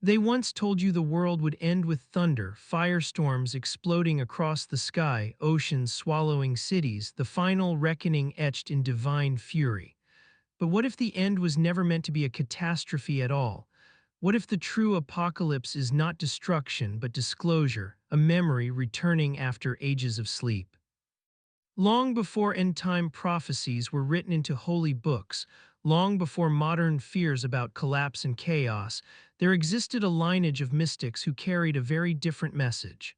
They once told you the world would end with thunder, firestorms exploding across the sky, oceans swallowing cities, the final reckoning etched in divine fury. But what if the end was never meant to be a catastrophe at all? What if the true apocalypse is not destruction but disclosure, a memory returning after ages of sleep? Long before end-time prophecies were written into holy books, long before modern fears about collapse and chaos, there existed a lineage of mystics who carried a very different message.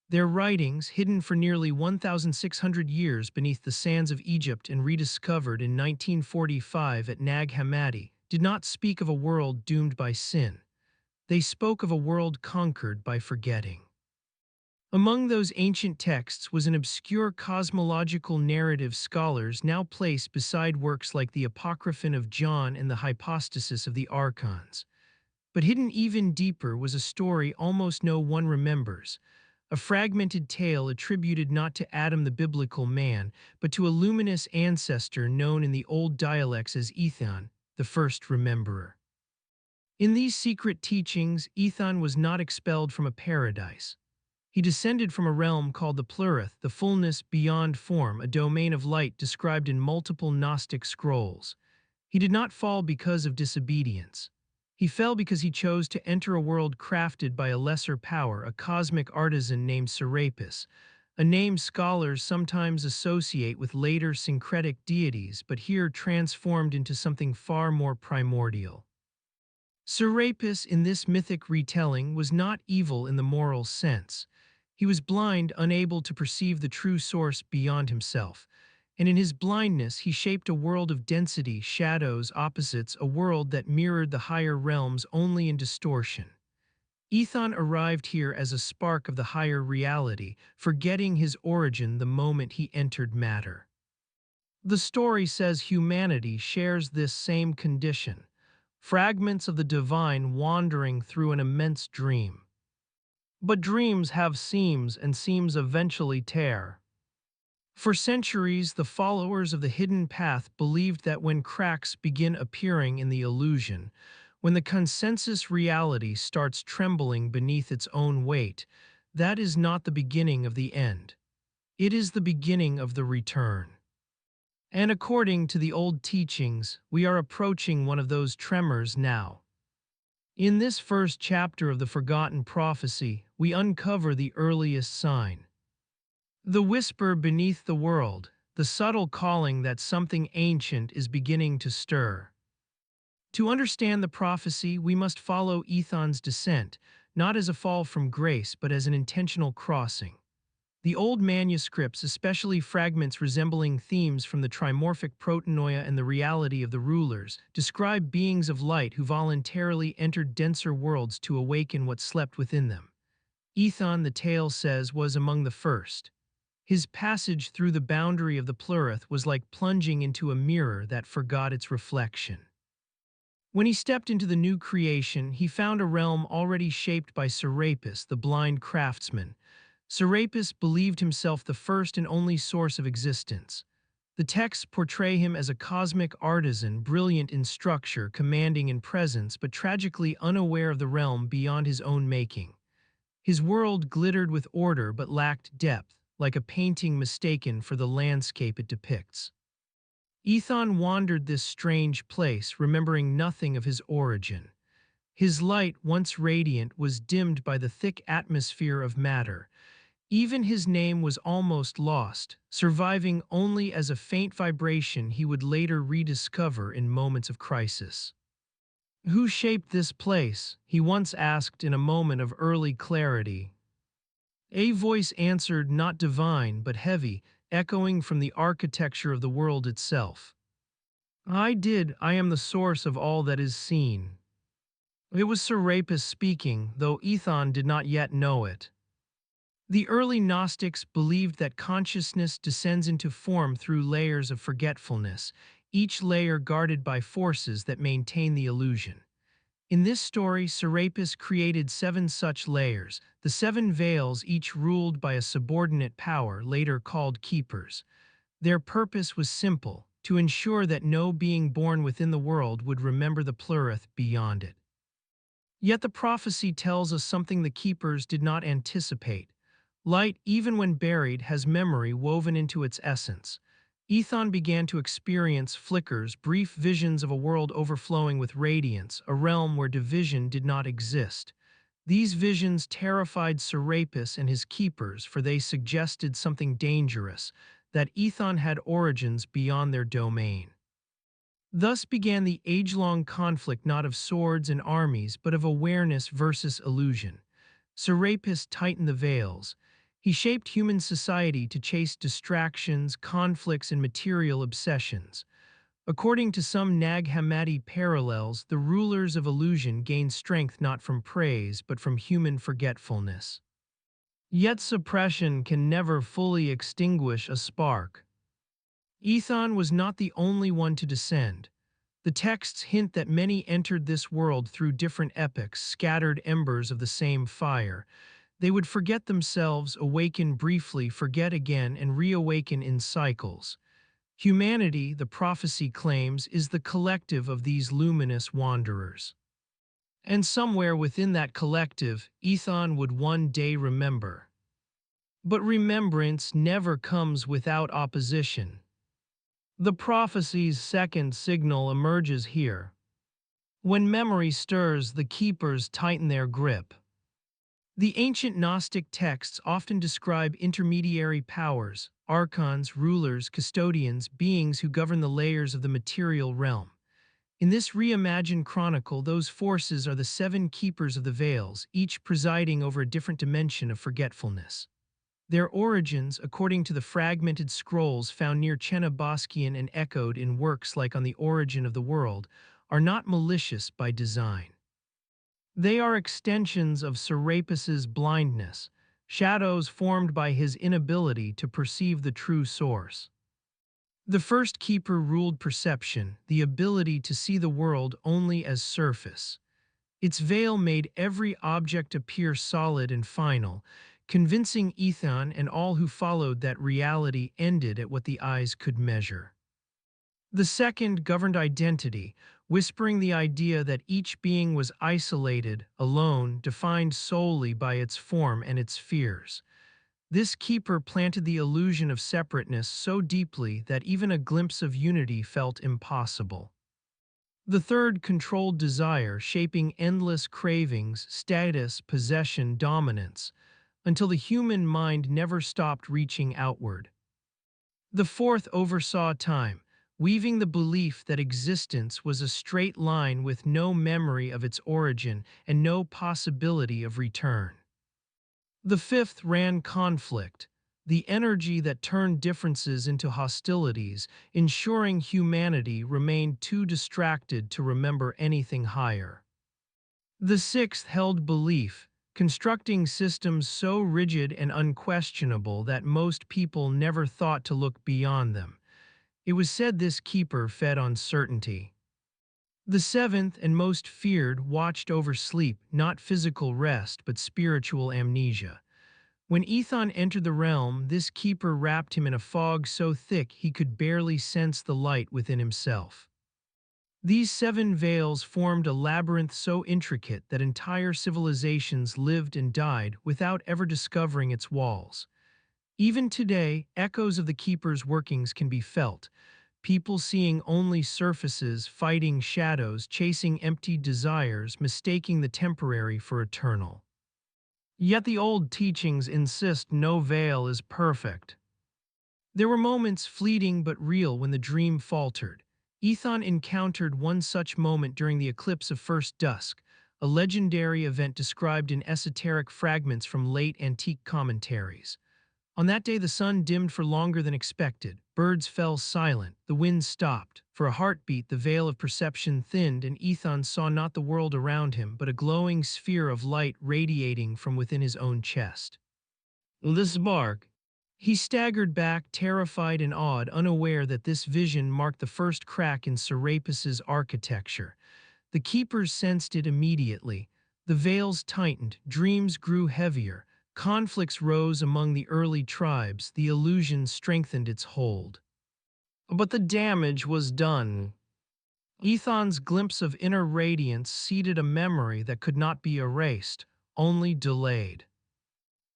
Their writings, hidden for nearly 1,600 years beneath the sands of Egypt and rediscovered in 1945 at Nag Hammadi, did not speak of a world doomed by sin. They spoke of a world conquered by forgetting. Among those ancient texts was an obscure cosmological narrative scholars now place beside works like the Apocryphon of John and the Hypostasis of the Archons. But hidden even deeper was a story almost no one remembers, a fragmented tale attributed not to Adam the biblical man, but to a luminous ancestor known in the old dialects as Aethon, the first rememberer. In these secret teachings, Aethon was not expelled from a paradise. He descended from a realm called the Plurith, the fullness beyond form, a domain of light described in multiple Gnostic scrolls. He did not fall because of disobedience. He fell because he chose to enter a world crafted by a lesser power, a cosmic artisan named Serapis, a name scholars sometimes associate with later syncretic deities, but here transformed into something far more primordial. Serapis, in this mythic retelling, was not evil in the moral sense. He was blind, unable to perceive the true source beyond himself. And in his blindness, he shaped a world of density, shadows, opposites, a world that mirrored the higher realms only in distortion. Aethon arrived here as a spark of the higher reality, forgetting his origin the moment he entered matter. The story says humanity shares this same condition, fragments of the divine wandering through an immense dream. But dreams have seams, and seams eventually tear. For centuries, the followers of the hidden path believed that when cracks begin appearing in the illusion, when the consensus reality starts trembling beneath its own weight, that is not the beginning of the end. It is the beginning of the return. And according to the old teachings, we are approaching one of those tremors now. In this first chapter of the Forgotten Prophecy, we uncover the earliest sign. The whisper beneath the world, the subtle calling that something ancient is beginning to stir. To understand the prophecy, we must follow Aethon's descent, not as a fall from grace, but as an intentional crossing. The old manuscripts, especially fragments resembling themes from the trimorphic protonoia and the reality of the rulers, describe beings of light who voluntarily entered denser worlds to awaken what slept within them. Aethon, the tale says, was among the first. His passage through the boundary of the Plurith was like plunging into a mirror that forgot its reflection. When he stepped into the new creation, he found a realm already shaped by Serapis, the blind craftsman. Serapis believed himself the first and only source of existence. The texts portray him as a cosmic artisan, brilliant in structure, commanding in presence, but tragically unaware of the realm beyond his own making. His world glittered with order but lacked depth, like a painting mistaken for the landscape it depicts. Aethon wandered this strange place, remembering nothing of his origin. His light, once radiant, was dimmed by the thick atmosphere of matter. Even his name was almost lost, surviving only as a faint vibration he would later rediscover in moments of crisis. Who shaped this place? He once asked in a moment of early clarity. A voice answered, not divine, but heavy, echoing from the architecture of the world itself. I did. I am the source of all that is seen. It was Serapis speaking, though Aethon did not yet know it. The early Gnostics believed that consciousness descends into form through layers of forgetfulness, each layer guarded by forces that maintain the illusion. In this story, Serapis created 7 such layers, the 7 veils, each ruled by a subordinate power, later called keepers. Their purpose was simple, to ensure that no being born within the world would remember the Plurith beyond it. Yet the prophecy tells us something the keepers did not anticipate. Light, even when buried, has memory woven into its essence. Aethon began to experience flickers, brief visions of a world overflowing with radiance, a realm where division did not exist. These visions terrified Serapis and his keepers, for they suggested something dangerous, that Aethon had origins beyond their domain. Thus began the age-long conflict not of swords and armies, but of awareness versus illusion. Serapis tightened the veils. He shaped human society to chase distractions, conflicts, and material obsessions. According to some Nag Hammadi parallels, the rulers of illusion gained strength not from praise, but from human forgetfulness. Yet suppression can never fully extinguish a spark. Aethon was not the only one to descend. The texts hint that many entered this world through different epochs, scattered embers of the same fire. They would forget themselves, awaken briefly, forget again, and reawaken in cycles. Humanity, the prophecy claims, is the collective of these luminous wanderers. And somewhere within that collective, Aethon would one day remember. But remembrance never comes without opposition. The prophecy's second signal emerges here. When memory stirs, the keepers tighten their grip. The ancient Gnostic texts often describe intermediary powers, archons, rulers, custodians, beings who govern the layers of the material realm. In this reimagined chronicle, those forces are the seven keepers of the veils, each presiding over a different dimension of forgetfulness. Their origins, according to the fragmented scrolls found near Chena and echoed in works like On the Origin of the World, are not malicious by design. They are extensions of Serapis's blindness, shadows formed by his inability to perceive the true source. The first keeper ruled perception, the ability to see the world only as surface. Its veil made every object appear solid and final, convincing Aethon and all who followed that reality ended at what the eyes could measure. The second governed identity, whispering the idea that each being was isolated, alone, defined solely by its form and its fears. This keeper planted the illusion of separateness so deeply that even a glimpse of unity felt impossible. The third controlled desire, shaping endless cravings, status, possession, dominance, until the human mind never stopped reaching outward. The fourth oversaw time, weaving the belief that existence was a straight line with no memory of its origin and no possibility of return. The fifth ran conflict, the energy that turned differences into hostilities, ensuring humanity remained too distracted to remember anything higher. The sixth held belief, constructing systems so rigid and unquestionable that most people never thought to look beyond them. It was said this keeper fed on certainty. The seventh and most feared watched over sleep, not physical rest, but spiritual amnesia. When Aethon entered the realm, this keeper wrapped him in a fog so thick he could barely sense the light within himself. These seven veils formed a labyrinth so intricate that entire civilizations lived and died without ever discovering its walls. Even today, echoes of the keeper's workings can be felt, people seeing only surfaces, fighting shadows, chasing empty desires, mistaking the temporary for eternal. Yet the old teachings insist no veil is perfect. There were moments, fleeting but real, when the dream faltered. Aethon encountered one such moment during the eclipse of first dusk, a legendary event described in esoteric fragments from late antique commentaries. On that day the sun dimmed for longer than expected, birds fell silent, the wind stopped. For a heartbeat the veil of perception thinned and Aethon saw not the world around him but a glowing sphere of light radiating from within his own chest. This spark. He staggered back, terrified and awed, unaware that this vision marked the first crack in Serapis's architecture. The keepers sensed it immediately. The veils tightened, dreams grew heavier, conflicts rose among the early tribes, the illusion strengthened its hold. But the damage was done. Aethon's glimpse of inner radiance seeded a memory that could not be erased, only delayed.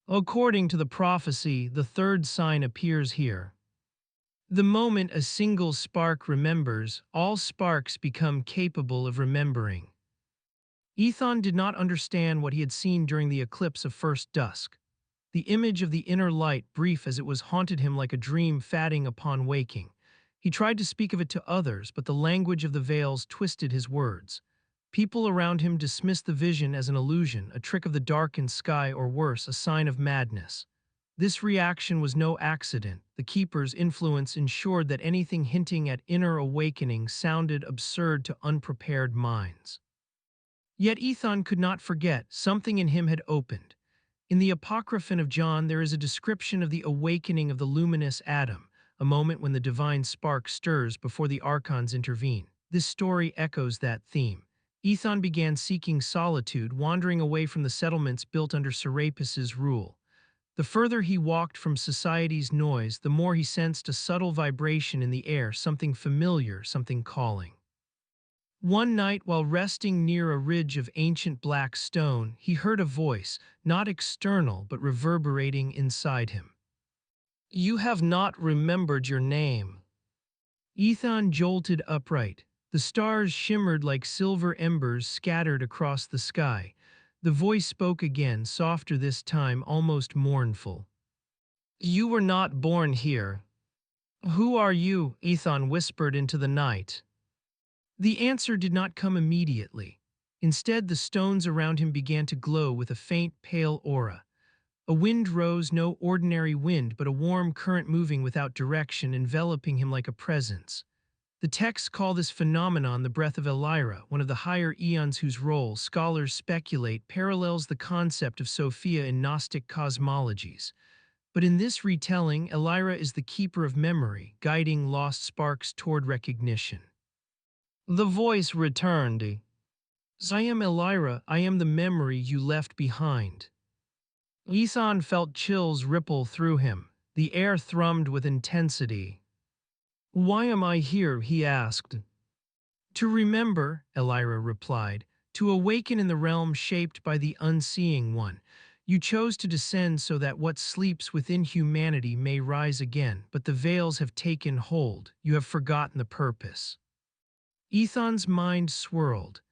According to the prophecy, the third sign appears here. The moment a single spark remembers, all sparks become capable of remembering. Aethon did not understand what he had seen during the eclipse of first dusk. The image of the inner light, brief as it was, haunted him like a dream fatting upon waking. He tried to speak of it to others, but the language of the veils twisted his words. People around him dismissed the vision as an illusion, a trick of the darkened sky, or worse, a sign of madness. This reaction was no accident. The Keeper's influence ensured that anything hinting at inner awakening sounded absurd to unprepared minds. Yet Aethon could not forget, something in him had opened. In the Apocryphon of John, there is a description of the awakening of the luminous atom, a moment when the divine spark stirs before the Archons intervene. This story echoes that theme. Aethon began seeking solitude, wandering away from the settlements built under Serapis's rule. The further he walked from society's noise, the more he sensed a subtle vibration in the air, something familiar, something calling. One night, while resting near a ridge of ancient black stone, he heard a voice, not external but reverberating inside him. "You have not remembered your name." Aethon jolted upright. The stars shimmered like silver embers scattered across the sky. The voice spoke again, softer this time, almost mournful. "You were not born here." "Who are you?" Aethon whispered into the night. The answer did not come immediately. Instead, the stones around him began to glow with a faint, pale aura. A wind rose, no ordinary wind, but a warm current moving without direction, enveloping him like a presence. The texts call this phenomenon the breath of Elira, one of the higher eons whose role, scholars speculate, parallels the concept of Sophia in Gnostic cosmologies. But in this retelling, Elira is the keeper of memory, guiding lost sparks toward recognition. The voice returned. "I am Elira, I am the memory you left behind." Aethon felt chills ripple through him. The air thrummed with intensity. "Why am I here?" he asked. "To remember," Elira replied, "to awaken in the realm shaped by the unseeing one. You chose to descend so that what sleeps within humanity may rise again, but the veils have taken hold. You have forgotten the purpose." Aethon's mind swirled.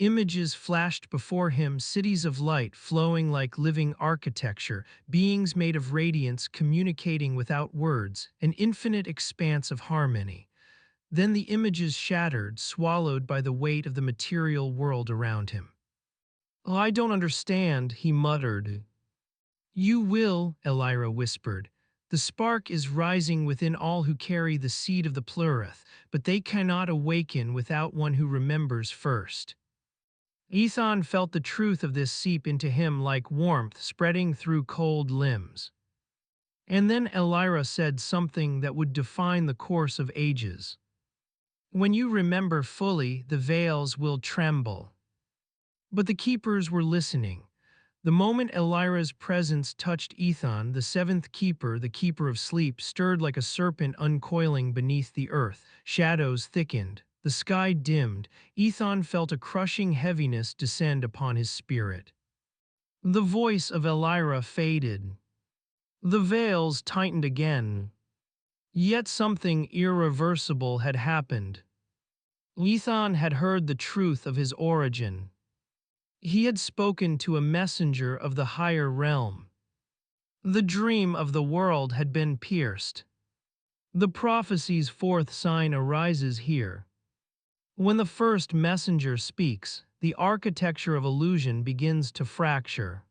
Images flashed before him, cities of light flowing like living architecture, beings made of radiance communicating without words, an infinite expanse of harmony. Then the images shattered, swallowed by the weight of the material world around him. "I don't understand," he muttered. "You will," Elira whispered. "The spark is rising within all who carry the seed of the plurith, but they cannot awaken without one who remembers first." Aethon felt the truth of this seep into him like warmth spreading through cold limbs. And then Elira said something that would define the course of ages. "When you remember fully, the veils will tremble." But the keepers were listening. The moment Elira's presence touched Aethon, the seventh keeper, the keeper of sleep, stirred like a serpent uncoiling beneath the earth. Shadows thickened. The sky dimmed. Aethon felt a crushing heaviness descend upon his spirit. The voice of Elira faded. The veils tightened again. Yet something irreversible had happened. Aethon had heard the truth of his origin. He had spoken to a messenger of the higher realm. The dream of the world had been pierced. The prophecy's fourth sign arises here. When the first messenger speaks, the architecture of illusion begins to fracture.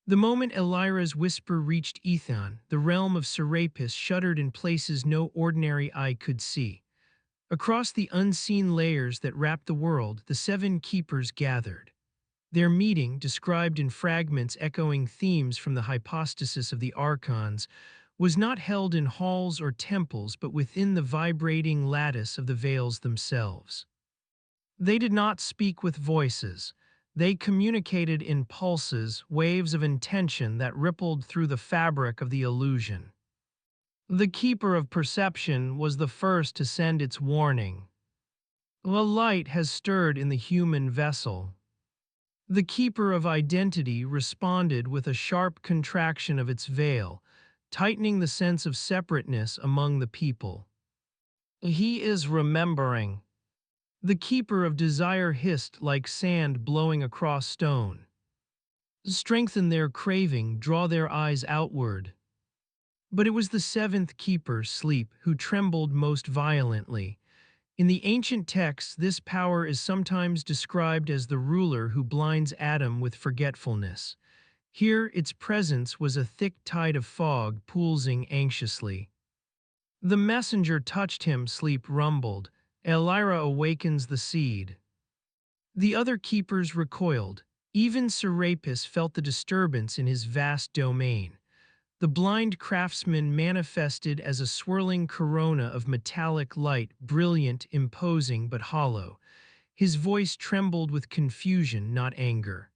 The moment Elira's whisper reached Aethon, the realm of Serapis shuddered in places no ordinary eye could see. Across the unseen layers that wrapped the world, the seven keepers gathered. Their meeting, described in fragments echoing themes from the hypostasis of the Archons, was not held in halls or temples but within the vibrating lattice of the veils themselves. They did not speak with voices. They communicated in pulses, waves of intention that rippled through the fabric of the illusion. The keeper of perception was the first to send its warning. A light has stirred in the human vessel. The keeper of identity responded with a sharp contraction of its veil, tightening the sense of separateness among the people. He is remembering. The keeper of desire hissed like sand blowing across stone. Strengthen their craving, draw their eyes outward. But it was the seventh keeper, Sleep, who trembled most violently. In the ancient texts, this power is sometimes described as the ruler who blinds Adam with forgetfulness. Here, its presence was a thick tide of fog pulsing anxiously. The messenger touched him, Sleep rumbled. Elira awakens the seed. The other keepers recoiled. Even Serapis felt the disturbance in his vast domain. The blind craftsman manifested as a swirling corona of metallic light, brilliant, imposing, but hollow. His voice trembled with confusion, not anger.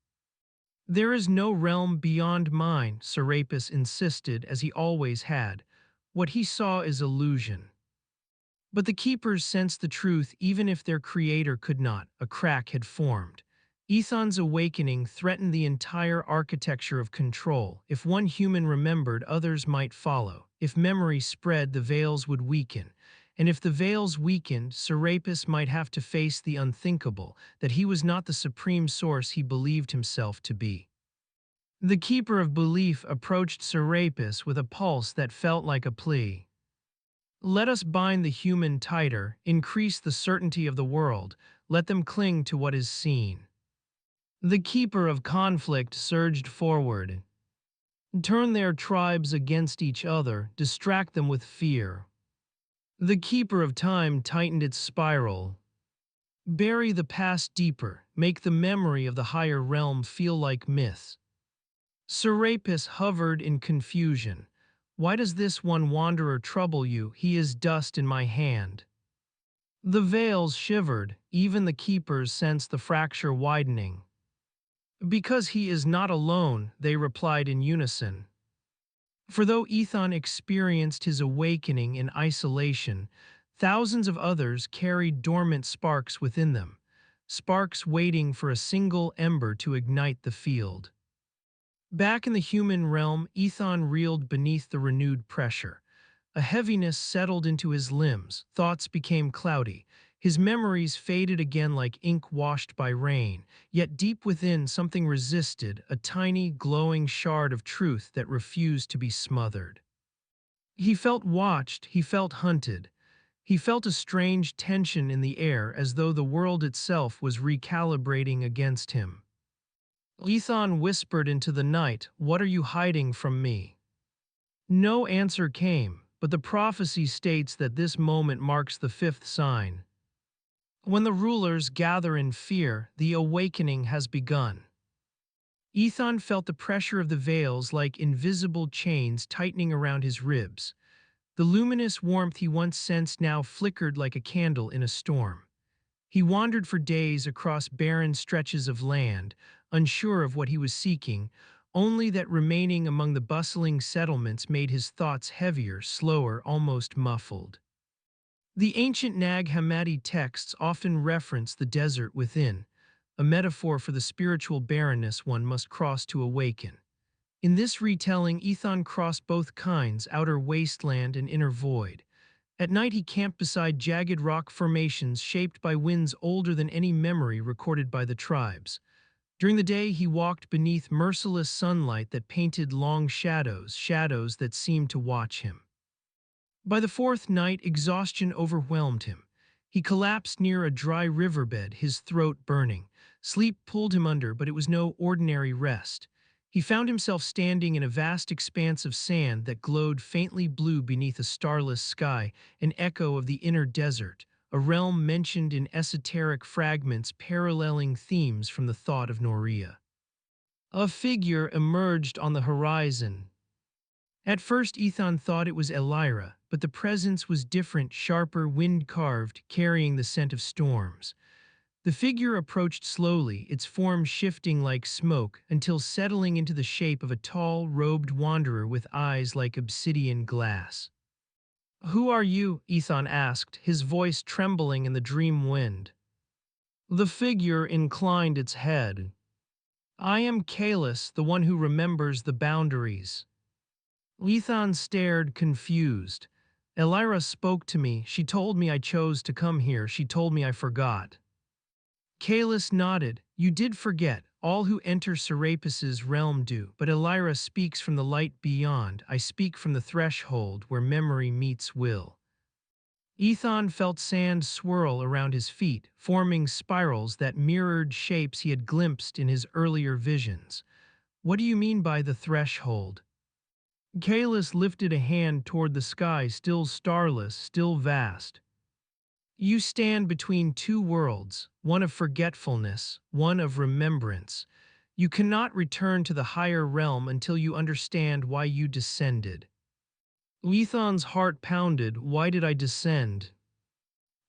There is no realm beyond mine, Serapis insisted, as he always had. What he saw is illusion. But the keepers sensed the truth even if their creator could not. A crack had formed. Aethon's awakening threatened the entire architecture of control. If one human remembered, others might follow. If memory spread, the veils would weaken. And if the veils weakened, Serapis might have to face the unthinkable, that he was not the supreme source he believed himself to be. The keeper of belief approached Serapis with a pulse that felt like a plea. Let us bind the human tighter, increase the certainty of the world, let them cling to what is seen. The keeper of conflict surged forward. Turn their tribes against each other, distract them with fear. The keeper of time tightened its spiral. Bury the past deeper, make the memory of the higher realm feel like myth. Serapis hovered in confusion. Why does this one wanderer trouble you? He is dust in my hand. The veils shivered, even the keepers sensed the fracture widening. Because he is not alone, they replied in unison. For though Aethon experienced his awakening in isolation, thousands of others carried dormant sparks within them, sparks waiting for a single ember to ignite the field. Back in the human realm, Aethon reeled beneath the renewed pressure. A heaviness settled into his limbs, thoughts became cloudy. His memories faded again like ink washed by rain, yet deep within something resisted, a tiny, glowing shard of truth that refused to be smothered. He felt watched, he felt hunted. He felt a strange tension in the air as though the world itself was recalibrating against him. Aethon whispered into the night, "What are you hiding from me?" No answer came, but the prophecy states that this moment marks the fifth sign. When the rulers gather in fear, the awakening has begun. Aethon felt the pressure of the veils like invisible chains tightening around his ribs. The luminous warmth he once sensed now flickered like a candle in a storm. He wandered for days across barren stretches of land, unsure of what he was seeking, only that remaining among the bustling settlements made his thoughts heavier, slower, almost muffled. The ancient Nag Hammadi texts often reference the desert within, a metaphor for the spiritual barrenness one must cross to awaken. In this retelling, Aethon crossed both kinds, outer wasteland and inner void. At night he camped beside jagged rock formations shaped by winds older than any memory recorded by the tribes. During the day he walked beneath merciless sunlight that painted long shadows, shadows that seemed to watch him. By the fourth night, exhaustion overwhelmed him. He collapsed near a dry riverbed, his throat burning. Sleep pulled him under, but it was no ordinary rest. He found himself standing in a vast expanse of sand that glowed faintly blue beneath a starless sky, an echo of the inner desert, a realm mentioned in esoteric fragments paralleling themes from the thought of Noria. A figure emerged on the horizon. At first Aethon thought it was Elira, but the presence was different, sharper, wind-carved, carrying the scent of storms. The figure approached slowly, its form shifting like smoke, until settling into the shape of a tall, robed wanderer with eyes like obsidian glass. Who are you? Aethon asked, his voice trembling in the dream wind. The figure inclined its head. I am Kalis, the one who remembers the boundaries. Aethon stared, confused. Elira spoke to me. She told me I chose to come here. She told me I forgot. Kalis nodded. You did forget. All who enter Serapis's realm do, but Elira speaks from the light beyond. I speak from the threshold where memory meets will. Aethon felt sand swirl around his feet, forming spirals that mirrored shapes he had glimpsed in his earlier visions. What do you mean by the threshold? Kalis lifted a hand toward the sky, still starless, still vast. You stand between two worlds, one of forgetfulness, one of remembrance. You cannot return to the higher realm until you understand why you descended. Aethon's heart pounded. Why did I descend?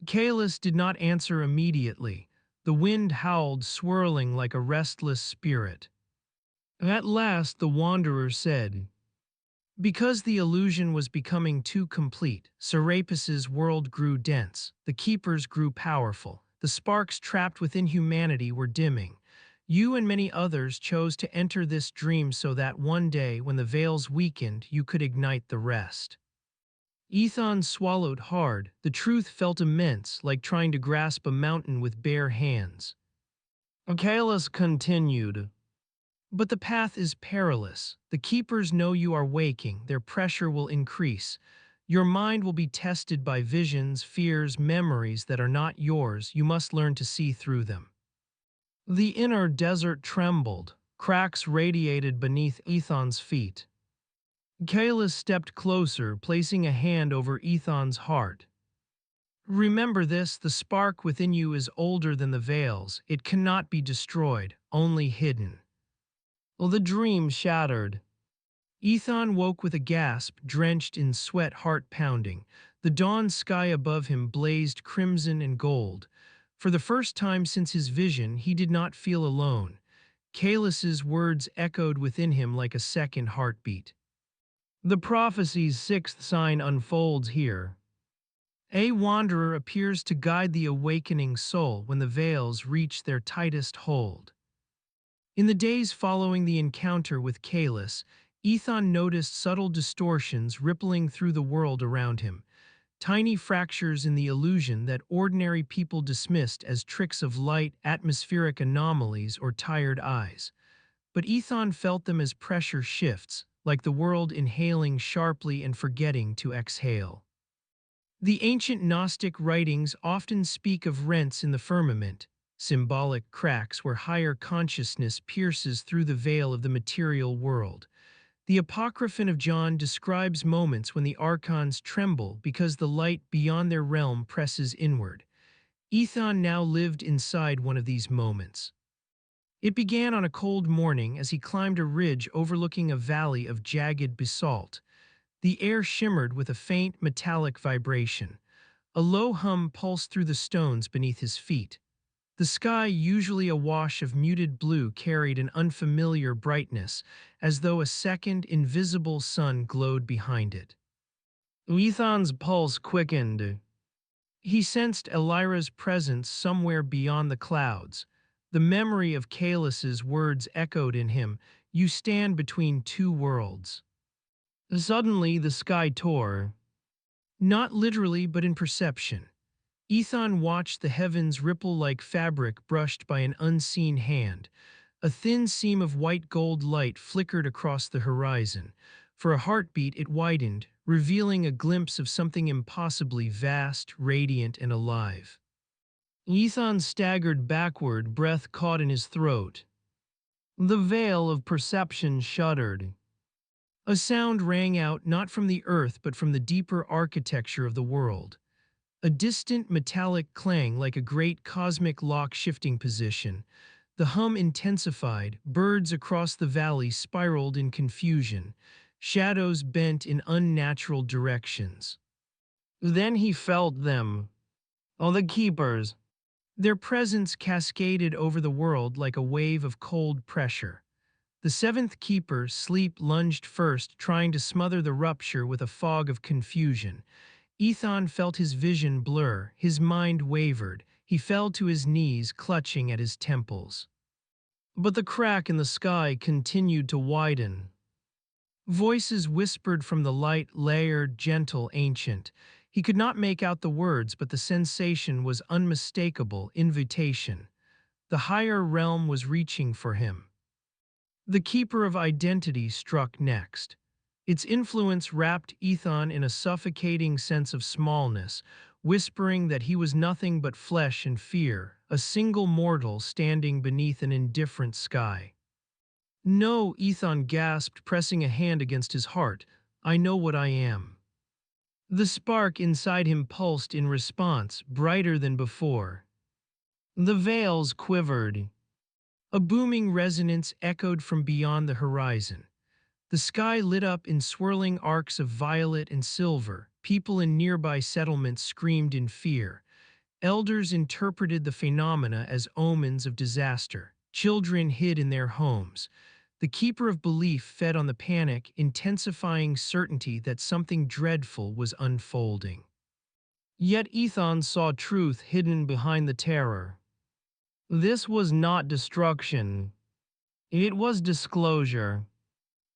Kalis did not answer immediately. The wind howled, swirling like a restless spirit. At last the wanderer said, because the illusion was becoming too complete, Serapis's world grew dense, the keepers grew powerful, the sparks trapped within humanity were dimming. You and many others chose to enter this dream so that one day, when the veils weakened, you could ignite the rest. Aethon swallowed hard. The truth felt immense, like trying to grasp a mountain with bare hands. Kalis continued. But the path is perilous. The keepers know you are waking. Their pressure will increase. Your mind will be tested by visions, fears, memories that are not yours. You must learn to see through them. The inner desert trembled. Cracks radiated beneath Aethon's feet. Kalis stepped closer, placing a hand over Aethon's heart. Remember this, the spark within you is older than the veils. It cannot be destroyed, only hidden. Well, the dream shattered. Aethon woke with a gasp, drenched in sweat, heart pounding. The dawn sky above him blazed crimson and gold. For the first time since his vision, he did not feel alone. Kalis's words echoed within him like a second heartbeat. The prophecy's sixth sign unfolds here. A wanderer appears to guide the awakening soul when the veils reach their tightest hold. In the days following the encounter with Kalis, Aethon noticed subtle distortions rippling through the world around him, tiny fractures in the illusion that ordinary people dismissed as tricks of light, atmospheric anomalies, or tired eyes. But Aethon felt them as pressure shifts, like the world inhaling sharply and forgetting to exhale. The ancient Gnostic writings often speak of rents in the firmament, symbolic cracks where higher consciousness pierces through the veil of the material world. The Apocryphon of John describes moments when the Archons tremble because the light beyond their realm presses inward. Aethon now lived inside one of these moments. It began on a cold morning as he climbed a ridge overlooking a valley of jagged basalt. The air shimmered with a faint metallic vibration. A low hum pulsed through the stones beneath his feet. The sky, usually a wash of muted blue, carried an unfamiliar brightness, as though a second, invisible sun glowed behind it. Aethon's pulse quickened. He sensed Elira's presence somewhere beyond the clouds. The memory of Kalis's words echoed in him, "You stand between two worlds." Suddenly, the sky tore. Not literally, but in perception. Aethon watched the heavens ripple like fabric brushed by an unseen hand. A thin seam of white gold light flickered across the horizon. For a heartbeat it widened, revealing a glimpse of something impossibly vast, radiant, and alive. Aethon staggered backward, breath caught in his throat. The veil of perception shuddered. A sound rang out not from the earth but from the deeper architecture of the world. A distant metallic clang like a great cosmic lock shifting position. The hum intensified, birds across the valley spiraled in confusion, shadows bent in unnatural directions. Then he felt them. Oh, the keepers. Their presence cascaded over the world like a wave of cold pressure. The seventh keeper, Sleep, lunged first, trying to smother the rupture with a fog of confusion. Aethon felt his vision blur, his mind wavered, he fell to his knees clutching at his temples. But the crack in the sky continued to widen. Voices whispered from the light, layered, gentle, ancient. He could not make out the words, but the sensation was unmistakable, invitation. The higher realm was reaching for him. The Keeper of Identity struck next. Its influence wrapped Aethon in a suffocating sense of smallness, whispering that he was nothing but flesh and fear, a single mortal standing beneath an indifferent sky. No, Aethon gasped, pressing a hand against his heart. I know what I am. The spark inside him pulsed in response, brighter than before. The veils quivered. A booming resonance echoed from beyond the horizon. The sky lit up in swirling arcs of violet and silver. People in nearby settlements screamed in fear. Elders interpreted the phenomena as omens of disaster. Children hid in their homes. The Keeper of Belief fed on the panic, intensifying certainty that something dreadful was unfolding. Yet Aethon saw truth hidden behind the terror. This was not destruction. It was disclosure.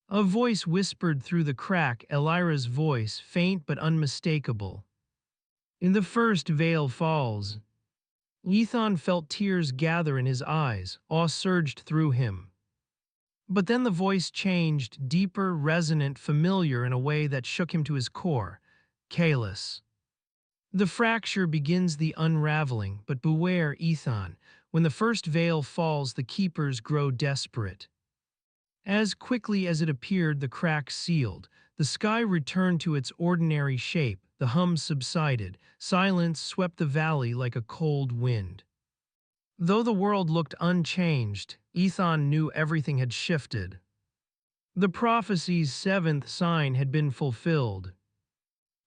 A voice whispered through the crack, Elira's voice, faint but unmistakable. In the first veil falls. Aethon felt tears gather in his eyes, awe surged through him. But then the voice changed, deeper, resonant, familiar in a way that shook him to his core. Kalis. The fracture begins the unraveling, but beware, Aethon. When the first veil falls, the keepers grow desperate. As quickly as it appeared, the crack sealed. The sky returned to its ordinary shape, the hum subsided, silence swept the valley like a cold wind. Though the world looked unchanged, Aethon knew everything had shifted. The prophecy's seventh sign had been fulfilled.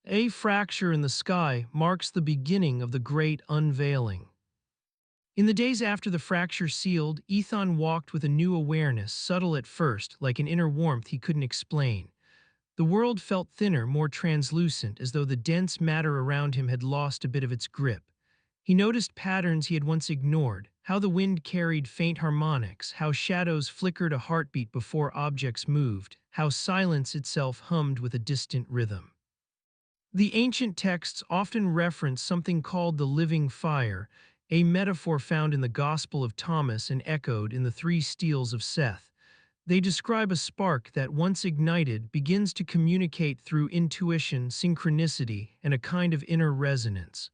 A fracture in the sky marks the beginning of the great unveiling. In the days after the fracture sealed, Aethon walked with a new awareness, subtle at first, like an inner warmth he couldn't explain. The world felt thinner, more translucent, as though the dense matter around him had lost a bit of its grip. He noticed patterns he had once ignored, how the wind carried faint harmonics, how shadows flickered a heartbeat before objects moved, how silence itself hummed with a distant rhythm. The ancient texts often reference something called the living fire, a metaphor found in the Gospel of Thomas and echoed in the three steels of Seth. They describe a spark that, once ignited, begins to communicate through intuition, synchronicity, and a kind of inner resonance.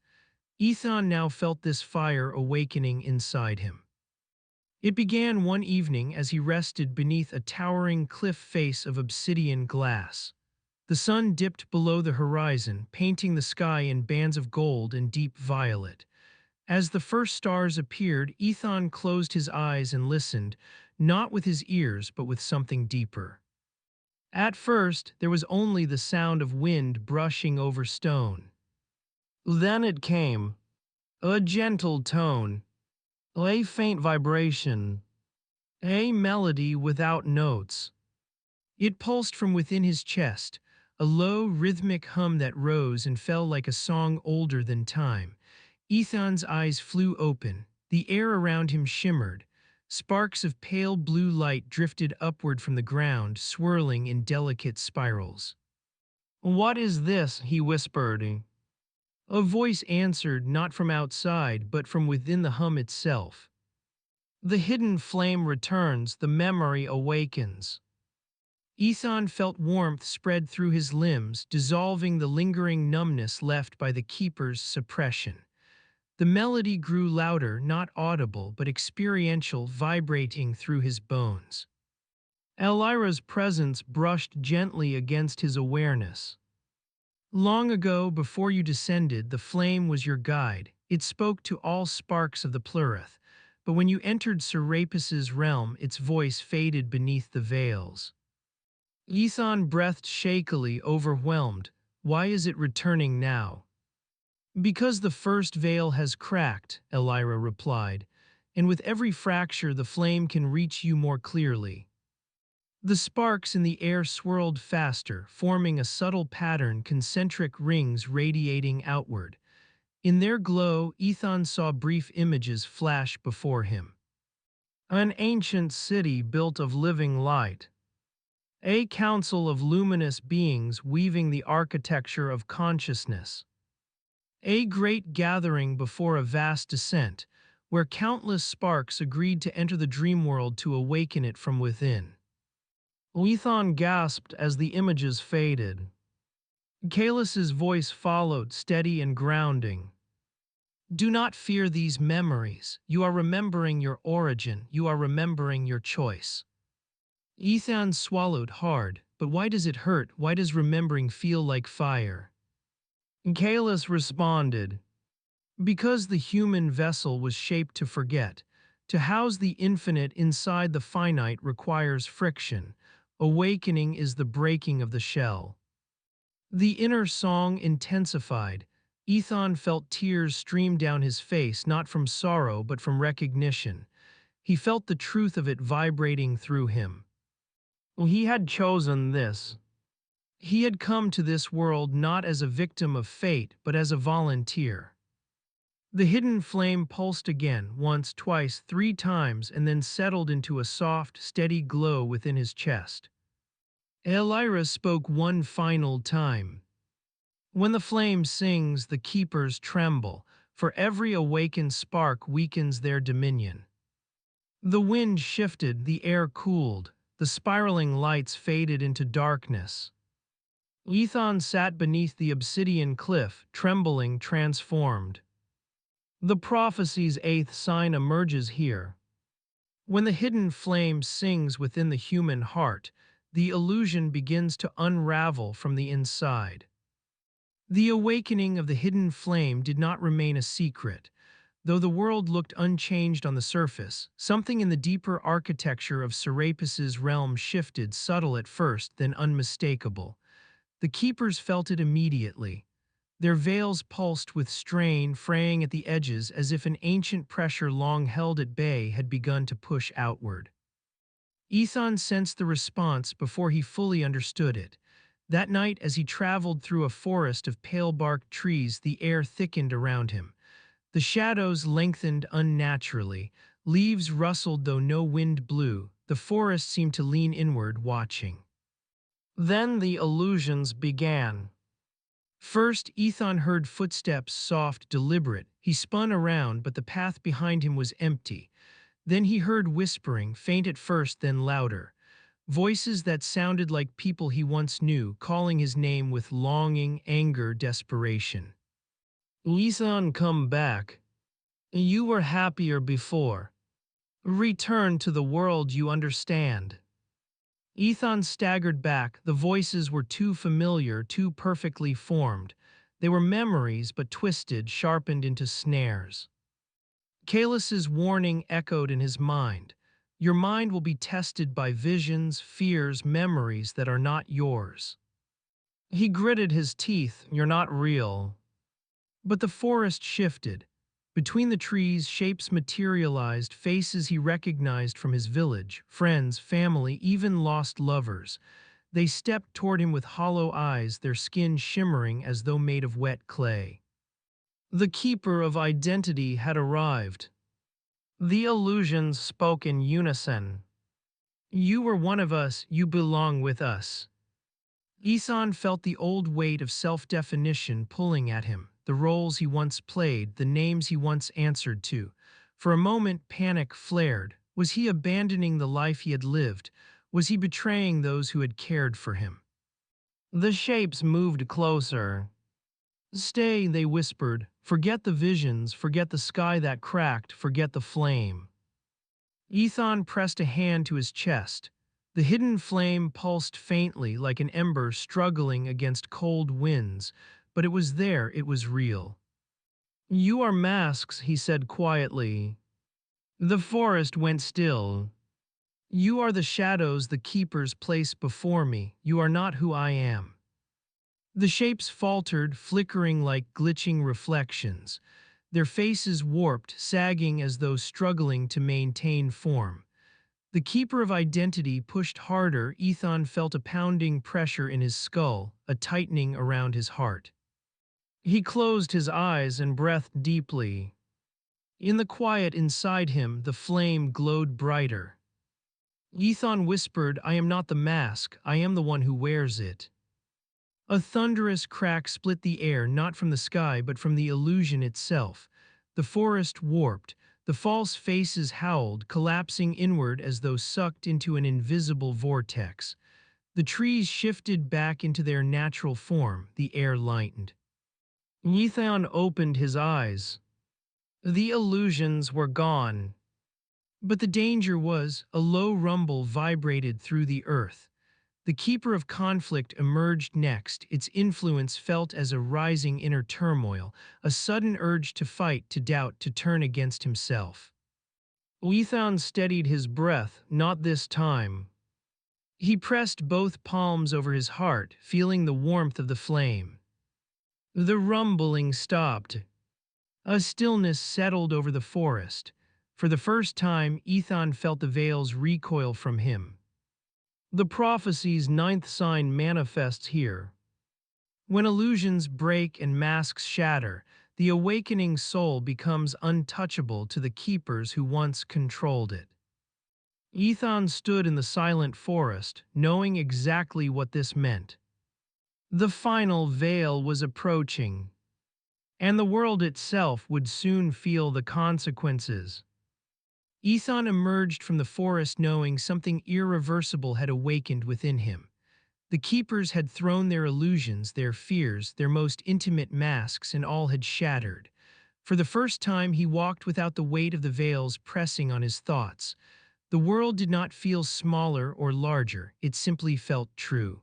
Aethon now felt this fire awakening inside him. It began one evening as he rested beneath a towering cliff face of obsidian glass. The sun dipped below the horizon, painting the sky in bands of gold and deep violet. As the first stars appeared, Aethon closed his eyes and listened, not with his ears but with something deeper. At first, there was only the sound of wind brushing over stone. Then it came, a gentle tone, a faint vibration, a melody without notes. It pulsed from within his chest, a low, rhythmic hum that rose and fell like a song older than time. Aethon's eyes flew open. The air around him shimmered. Sparks of pale blue light drifted upward from the ground, swirling in delicate spirals. "What is this?" he whispered. A voice answered, not from outside, but from within the hum itself. "The hidden flame returns, the memory awakens." Aethon felt warmth spread through his limbs, dissolving the lingering numbness left by the keeper's suppression. The melody grew louder, not audible, but experiential, vibrating through his bones. Elira's presence brushed gently against his awareness. Long ago, before you descended, the flame was your guide. It spoke to all sparks of the plurith. But when you entered Serapis's realm, its voice faded beneath the veils. Aethon breathed shakily, overwhelmed. Why is it returning now? "Because the first veil has cracked," Elira replied, "and with every fracture the flame can reach you more clearly." The sparks in the air swirled faster, forming a subtle pattern, concentric rings radiating outward. In their glow, Aethon saw brief images flash before him. An ancient city built of living light. A council of luminous beings weaving the architecture of consciousness. A great gathering before a vast descent, where countless sparks agreed to enter the dream world to awaken it from within. Aethon gasped as the images faded. Kaelus's voice followed, steady and grounding. Do not fear these memories. You are remembering your origin. You are remembering your choice. Aethon swallowed hard, but why does it hurt? Why does remembering feel like fire? Kaelus responded, because the human vessel was shaped to forget. To house the infinite inside the finite requires friction. Awakening is the breaking of the shell. The inner song intensified. Aethon felt tears stream down his face, not from sorrow but from recognition. He felt the truth of it vibrating through him. He had chosen this. He had come to this world not as a victim of fate but as a volunteer. The hidden flame pulsed again, once, twice, 3 times, and then settled into a soft, steady glow within his chest. Elira spoke one final time. When the flame sings, the keepers tremble, for every awakened spark weakens their dominion. The wind shifted, the air cooled, the spiraling lights faded into darkness. Aethon sat beneath the obsidian cliff, trembling, transformed. The prophecy's 8th sign emerges here. When the hidden flame sings within the human heart, the illusion begins to unravel from the inside. The awakening of the hidden flame did not remain a secret. Though the world looked unchanged on the surface, something in the deeper architecture of Serapis's realm shifted, subtle at first, then unmistakable. The keepers felt it immediately. Their veils pulsed with strain, fraying at the edges as if an ancient pressure long held at bay had begun to push outward. Aethon sensed the response before he fully understood it. That night, as he traveled through a forest of pale-barked trees, the air thickened around him. The shadows lengthened unnaturally, leaves rustled though no wind blew, the forest seemed to lean inward, watching. Then the illusions began. First, Aethon heard footsteps, soft, deliberate. He spun around, but the path behind him was empty. Then he heard whispering, faint at first, then louder. Voices that sounded like people he once knew, calling his name with longing, anger, desperation. Aethon, come back. You were happier before. Return to the world you understand. Aethon staggered back. The voices were too familiar, too perfectly formed. They were memories, but twisted, sharpened into snares. Kaelus's warning echoed in his mind. Your mind will be tested by visions, fears, memories that are not yours. He gritted his teeth. You're not real. But the forest shifted. Between the trees, shapes materialized, faces he recognized from his village, friends, family, even lost lovers. They stepped toward him with hollow eyes, their skin shimmering as though made of wet clay. The keeper of identity had arrived. The illusions spoke in unison. You were one of us, you belong with us. Aethon felt the old weight of self-definition pulling at him, the roles he once played, the names he once answered to. For a moment, panic flared. Was he abandoning the life he had lived? Was he betraying those who had cared for him? The shapes moved closer. Stay, they whispered. Forget the visions, forget the sky that cracked, forget the flame. Aethon pressed a hand to his chest. The hidden flame pulsed faintly like an ember struggling against cold winds, but it was there, it was real. You are masks, he said quietly. The forest went still. You are the shadows the keepers place before me. You are not who I am. The shapes faltered, flickering like glitching reflections. Their faces warped, sagging as though struggling to maintain form. The keeper of identity pushed harder. Aethon felt a pounding pressure in his skull, a tightening around his heart. He closed his eyes and breathed deeply. In the quiet inside him, the flame glowed brighter. Aethon whispered, "I am not the mask, I am the one who wears it." A thunderous crack split the air, not from the sky but from the illusion itself. The forest warped, the false faces howled, collapsing inward as though sucked into an invisible vortex. The trees shifted back into their natural form, the air lightened. Aethon opened his eyes. The illusions were gone. But the danger was, a low rumble vibrated through the earth. The keeper of conflict emerged next, its influence felt as a rising inner turmoil, a sudden urge to fight, to doubt, to turn against himself. Aethon steadied his breath, not this time. He pressed both palms over his heart, feeling the warmth of the flame. The rumbling stopped. A stillness settled over the forest. For the first time, Aethon felt the veils recoil from him. The prophecy's ninth sign manifests here. When illusions break and masks shatter, the awakening soul becomes untouchable to the keepers who once controlled it. Aethon stood in the silent forest, knowing exactly what this meant. The final veil was approaching, and the world itself would soon feel the consequences. Aethon emerged from the forest knowing something irreversible had awakened within him. The keepers had thrown their illusions, their fears, their most intimate masks, and all had shattered. For the first time he walked without the weight of the veils pressing on his thoughts. The world did not feel smaller or larger, it simply felt true.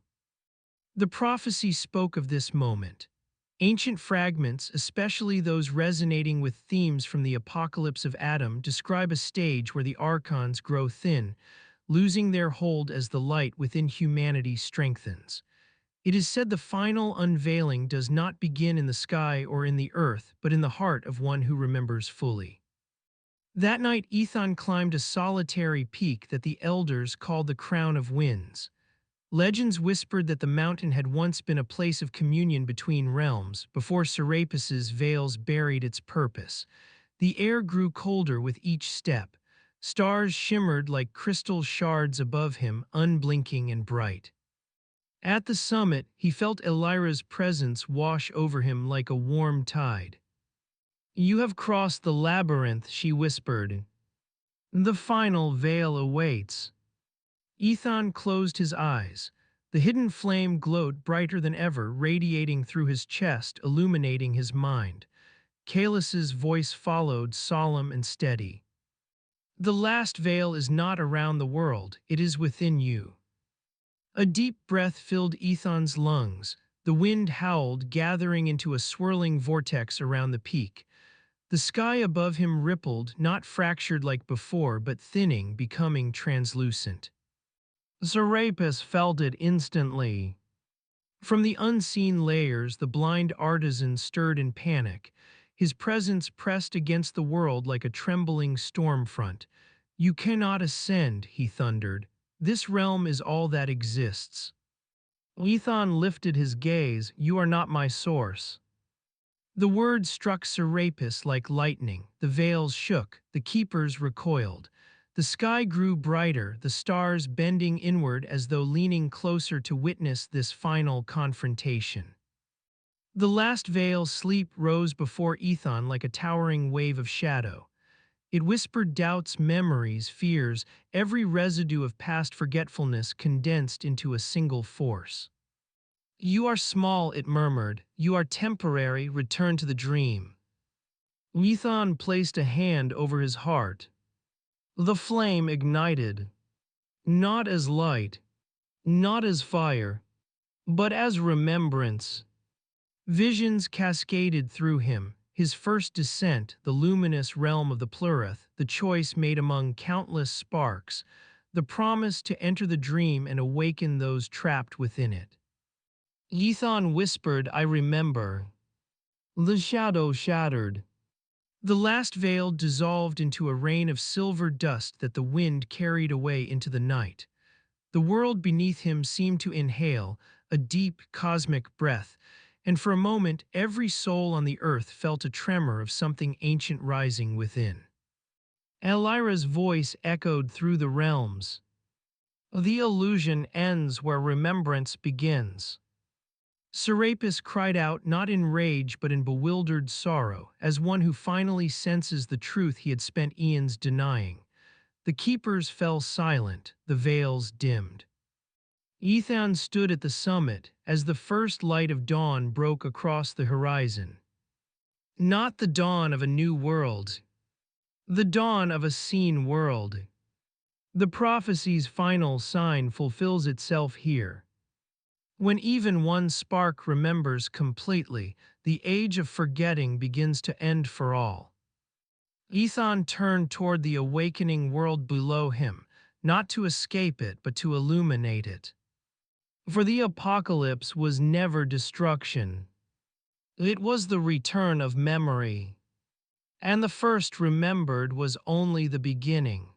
The prophecy spoke of this moment. Ancient fragments, especially those resonating with themes from the apocalypse of Adam, describe a stage where the Archons grow thin, losing their hold as the light within humanity strengthens. It is said the final unveiling does not begin in the sky or in the earth, but in the heart of one who remembers fully. That night Aethon climbed a solitary peak that the elders called the Crown of Winds. Legends whispered that the mountain had once been a place of communion between realms, before Serapis's veils buried its purpose. The air grew colder with each step. Stars shimmered like crystal shards above him, unblinking and bright. At the summit, he felt Elira's presence wash over him like a warm tide. "You have crossed the labyrinth," she whispered. "The final veil awaits." Aethon closed his eyes. The hidden flame glowed brighter than ever, radiating through his chest, illuminating his mind. Kaelus's voice followed, solemn and steady. "The last veil is not around the world, it is within you." A deep breath filled Aethon's lungs. The wind howled, gathering into a swirling vortex around the peak. The sky above him rippled, not fractured like before, but thinning, becoming translucent. Serapis felt it instantly. From the unseen layers, the blind artisan stirred in panic. His presence pressed against the world like a trembling storm front. "You cannot ascend," he thundered. "This realm is all that exists." Aethon lifted his gaze. "You are not my source." The words struck Serapis like lightning. The veils shook, the keepers recoiled. The sky grew brighter, the stars bending inward as though leaning closer to witness this final confrontation. The last veil sleep rose before Aethon like a towering wave of shadow. It whispered doubts, memories, fears, every residue of past forgetfulness condensed into a single force. "You are small," it murmured. "You are temporary, return to the dream." Aethon placed a hand over his heart. The flame ignited, not as light, not as fire, but as remembrance. Visions cascaded through him, his first descent, the luminous realm of the Plurith, the choice made among countless sparks, the promise to enter the dream and awaken those trapped within it. Aethon whispered, "I remember." The shadow shattered. The last veil dissolved into a rain of silver dust that the wind carried away into the night. The world beneath him seemed to inhale a deep cosmic breath, and for a moment every soul on the earth felt a tremor of something ancient rising within. Elira's voice echoed through the realms. The illusion ends where remembrance begins. Serapis cried out not in rage but in bewildered sorrow, as one who finally senses the truth he had spent eons denying. The keepers fell silent, the veils dimmed. Aethon stood at the summit as the first light of dawn broke across the horizon. Not the dawn of a new world, the dawn of a seen world. The prophecy's final sign fulfills itself here. When even one spark remembers completely, the age of forgetting begins to end for all. Aethon turned toward the awakening world below him, not to escape it but to illuminate it. For the apocalypse was never destruction. It was the return of memory. And the first remembered was only the beginning.